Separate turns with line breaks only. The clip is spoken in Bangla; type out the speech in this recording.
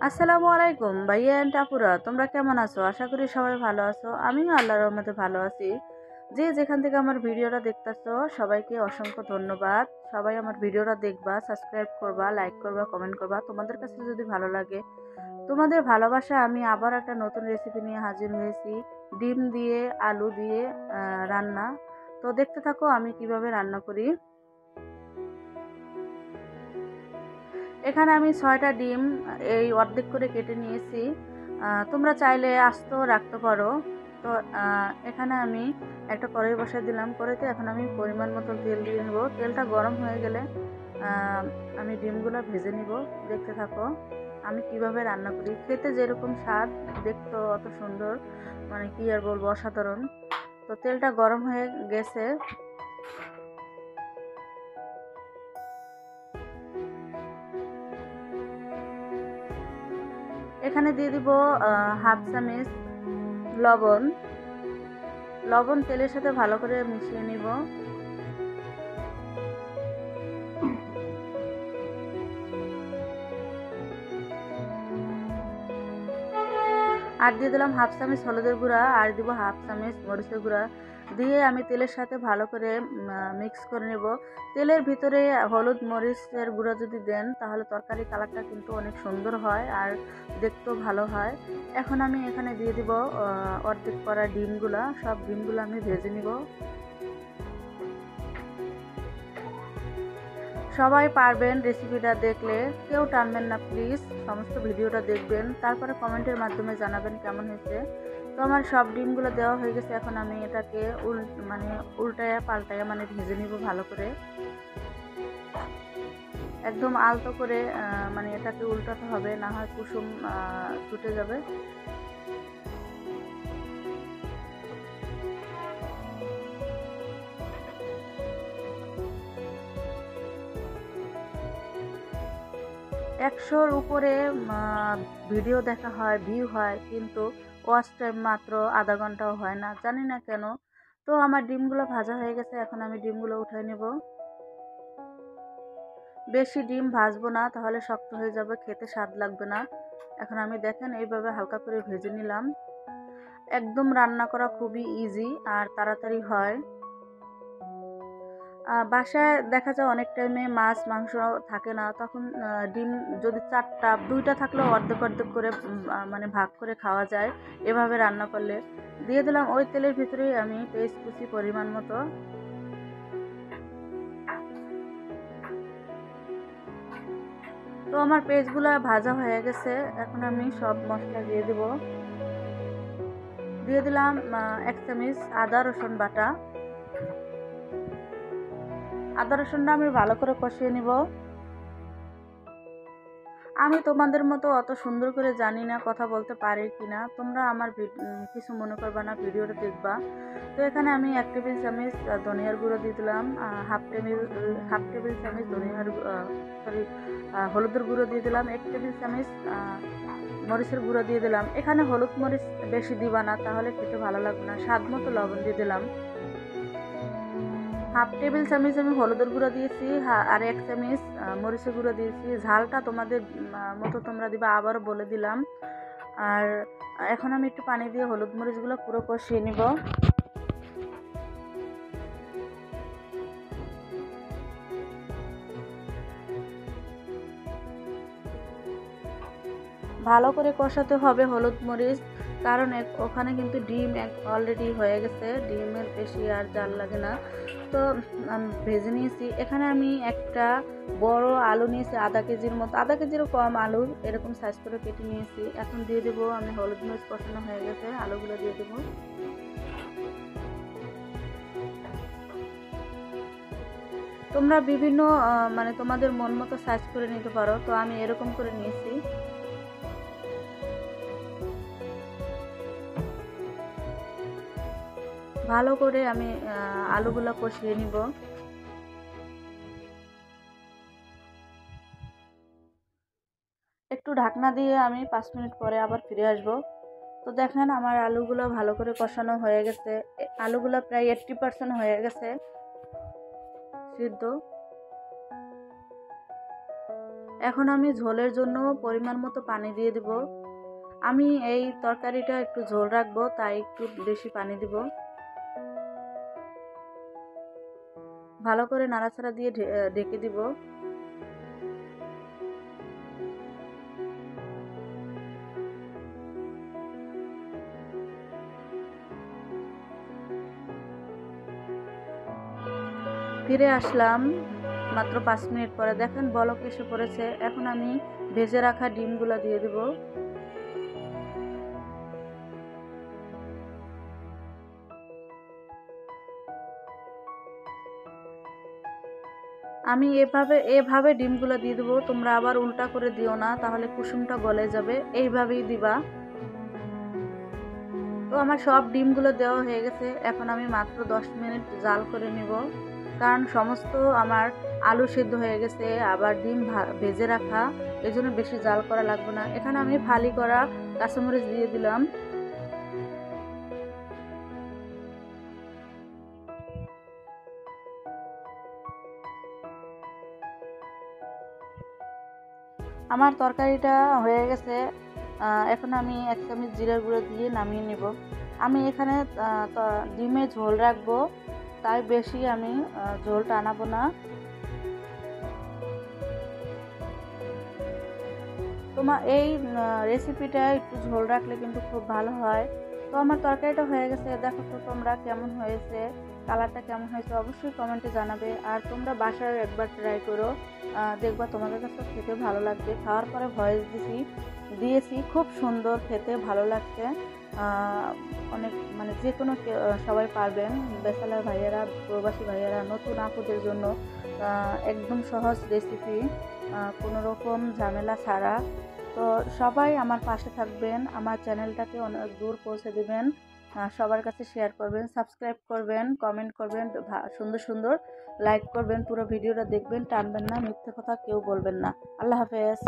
আসসালামু আলাইকুম ভাইয়া এন্ড আপুরা, তোমরা কেমন আছো? আশা করি সবাই ভালো আছো। আমিও আল্লাহর রহমতে ভালো আছি। যে যেখান থেকে আমার ভিডিওটা দেখতেছো সবাইকে অসংখ্য ধন্যবাদ। সবাই আমার ভিডিওটা দেখবা, সাবস্ক্রাইব করবা, লাইক করবা, কমেন্ট করবা। তোমাদের কাছে যদি ভালো লাগে, তোমাদের ভালোবাসা আমি আবার একটা নতুন রেসিপি নিয়ে হাজির হয়েছি। ডিম দিয়ে আলু দিয়ে রান্না। তো দেখতে থাকো আমি কিভাবে রান্না করি। এখানে আমি 6টা ডিম এই অর্ধেক করে কেটে নিয়েছি। তোমরা চাইলে আস্ত রাখতে পারো। তো এখানে আমি একটা কড়াই বসাই দিলাম। কড়াইতে এখন আমি পরিমাণ মতো তেল দিয়ে নেব। তেলটা গরম হয়ে গেলে আমি ডিমগুলো ভেজে নিব। দেখতে থাকো আমি কিভাবে রান্না করি। খেতে যেরকম স্বাদ, দেখতে অত সুন্দর, মানে কি আর বলবো, অসাধারণ। তো তেলটা গরম হয়ে গেছে। এখানে দিয়ে দিব হাফ চামচ লবণ। লবণ তেলের সাথে ভালো করে মিশিয়ে নিব। আর দিয়ে দিলাম হাফ চামচ হলুদের গুঁড়া, আর দিব হাফ চামচ মরিচের গুঁড়া। দিয়ে আমি তেলের সাথে ভালো করে মিক্স করে নেব। তেলের ভিতরে হলুদ মরিচের গুঁড়া যদি দেন তাহলে তরকারি কালারটা কিন্তু অনেক সুন্দর হয় আর দেখতেও ভালো হয়। এখন আমি এখানে দিয়ে দিব অর্ধেক করা ডিমগুলা। সব ডিমগুলো আমি ভেজে নিব। সবাই পারবেন রেসিপিটা দেখলে, কেউ টানবেন না প্লিজ। সমস্ত ভিডিওটা দেখবেন, তারপরে কমেন্টের মাধ্যমে জানাবেন কেমন হয়েছে। তো আমার সব ডিমগুলো দেওয়া হয়ে গেছে। এখন আমি এটাকে উল্টায়া পাল্টায়া ভেজে নিব ভালো করে। একদম আলতো করে এটাকে উল্টাতে হবে, না হয় কুসুম ছুটে যাবে। একশোর উপরে ভিডিও দেখা হয়, ভিউ হয়, কিন্তু ওয়াচ টাইম মাত্র আধা ঘন্টাও হয় না, জানি না কেন। তো আমার ডিমগুলো ভাজা হয়ে গেছে। এখন আমি ডিমগুলো উঠাই নেব। বেশি ডিম ভাজবো না, তাহলে শক্ত হয়ে যাবে, খেতে স্বাদ লাগবে না। এখন আমি দেখেন এইভাবে হালকা করে ভেজে নিলাম। একদম রান্না করা খুবই ইজি আর তাড়াতাড়ি হয়। বাসায় দেখা যায় অনেক টাইমে মাছ মাংস থাকে না, তখন ডিম যদি 4টা 2টা থাকলেও অর্ধেক অর্ধেক করে ভাগ করে খাওয়া যায় এভাবে রান্না করলে। দিয়ে দিলাম ওই তেলের ভিতরেই আমি পেঁয়াজ কুচি পরিমাণ মতো। তো আমার পেঁয়াজগুলো ভাজা হয়ে গেছে। এখন আমি সব মশলা দিয়ে দেব। দিয়ে দিলাম 1 চামচ আদা রসুন বাটা। আদা রসুনটা আমি ভালো করে কষিয়ে নিব। আমি তোমাদের মতো অত সুন্দর করে জানি না, কথা বলতে পারি কিনা। তোমরা আমার কিছু মনে করবা না, ভিডিওটা দেখবা। তো এখানে আমি 1 টেবিল চামচ ধনিয়ার গুঁড়ো দিয়ে দিলাম। হাফ টেবিল চামচ হলুদের গুঁড়ো দিয়ে দিলাম। 1 টেবিল চামচ মরিচের গুঁড়ো দিয়ে দিলাম। এখানে হলুদ মরিচ বেশি দিবা না, তাহলে খেতে ভালো লাগবে না। স্বাদ মতো লবণ দিয়ে দিলাম। হাফ টেবিল চামচ আমি হলুদের গুঁড়ো দিয়েছি, আর 1 চামচ মরিচের গুঁড়ো দিয়েছি। ঝালটা তোমাদের মতো তোমরা দিবা, আবারও বলে দিলাম। আর এখন আমি একটু পানি দিয়ে হলুদ মরিচগুলো পুরো কষিয়ে নিব। ভালো করে কষাতে হবে হলুদ মরিচ, কারণ ওখানে কিন্তু ডিম অলরেডি হয়ে গেছে। ডিমের বেশি আর জাল লাগে না। তো ভেজে নিয়েছি। এখানে আমি একটা বড় আলু নিয়েছি, আধা কেজির মতো, আধা কেজিরও কম আলু এরকম সাইজ করে কেটে নিয়েছি। এখন দিয়ে দেবো আমি, হলুদ মরিচ কষানো হয়ে গেছে, আলুগুলো দিয়ে দেবো। তোমরা বিভিন্ন তোমাদের মন মতো সাইজ করে নিতে পারো। তো আমি এরকম করে নিয়েছি। ভালো করে আমি আলুগুলো কষিয়ে নিব। একটু ঢাকনা দিয়ে আমি 5 মিনিট পরে আবার ফিরে আসব। তো দেখেন আমার আলুগুলো ভালো করে কষানো হয়ে গেছে। আলুগুলো প্রায় 80% হয়ে গেছে সিদ্ধ। এখন আমি ঝোলের জন্য পরিমাণ মতো পানি দিয়ে দিব। আমি এই তরকারিটা একটু ঝোল রাখবো, তাই একটু বেশি পানি দিব। ভালো করে নাড়াচাড়া দিয়ে ঢেকে দিব। ফিরে আসলাম মাত্র 5 মিনিট পরে। দেখেন বলক এসে পড়েছে। এখন আমি ভেজে রাখা ডিমগুলো দিয়ে দিব। আমি এভাবে ডিমগুলো দিয়ে দেবো। তোমরা আবার উল্টা করে দিও না, তাহলে কুসুমটা গলে যাবে। এইভাবেই দিবা। তো আমার সব ডিমগুলো দেওয়া হয়ে গেছে। এখন আমি মাত্র 10 মিনিট জাল করে নিব, কারণ সমস্ত আমার আলু সিদ্ধ হয়ে গেছে, আবার ডিম ভেজে রাখা, এই জন্য বেশি জাল করা লাগবে না। এখানে আমি ফালি করা কাঁচামরিচ দিয়ে দিলাম। আমার তরকারিটা হয়ে গেছে। এখন আমি 1 চামচ জিরার গুঁড়ো দিয়ে নামিয়ে নেব। আমি এখানে ডিমে ঝোল রাখবো, তাই বেশি আমি ঝোল টানাবো না। তোমার এই রেসিপিটা একটু ঝোল রাখলে কিন্তু খুব ভালো হয়। তো আমার তরকারিটা হয়ে গেছে। দেখো তো তোমরা কেমন হয়েছে, কালারটা কেমন হয়েছে অবশ্যই কমেন্টে জানাবে। আর তোমরা বাসায় একবার ট্রাই করো, দেখবা তোমাদের কাছে খেতে ভালো লাগবে। খাওয়ার পরে ভয়েস দিয়েছি, খুব সুন্দর, খেতে ভালো লাগছে। অনেক মানে যে কোনো সবাই পারবেন, বেসালার ভাইয়েরা, প্রবাসী ভাইয়েরা, নতুন আপুদের জন্য একদম সহজ রেসিপি, কোনো রকম ঝামেলা ছাড়া। তো সবাই আমার পাশে থাকবেন, আমার চ্যানেলটাকে অনেক দূর পৌঁছে দেবেন, সবার কাছে শেয়ার করবেন, সাবস্ক্রাইব করবেন, কমেন্ট করবেন, সুন্দর সুন্দর লাইক করবেন, পুরো ভিডিওটা দেখবেন, টানবেন না, মিথ্যে কথা কেউ বলবেন না। আল্লাহ হাফেজ।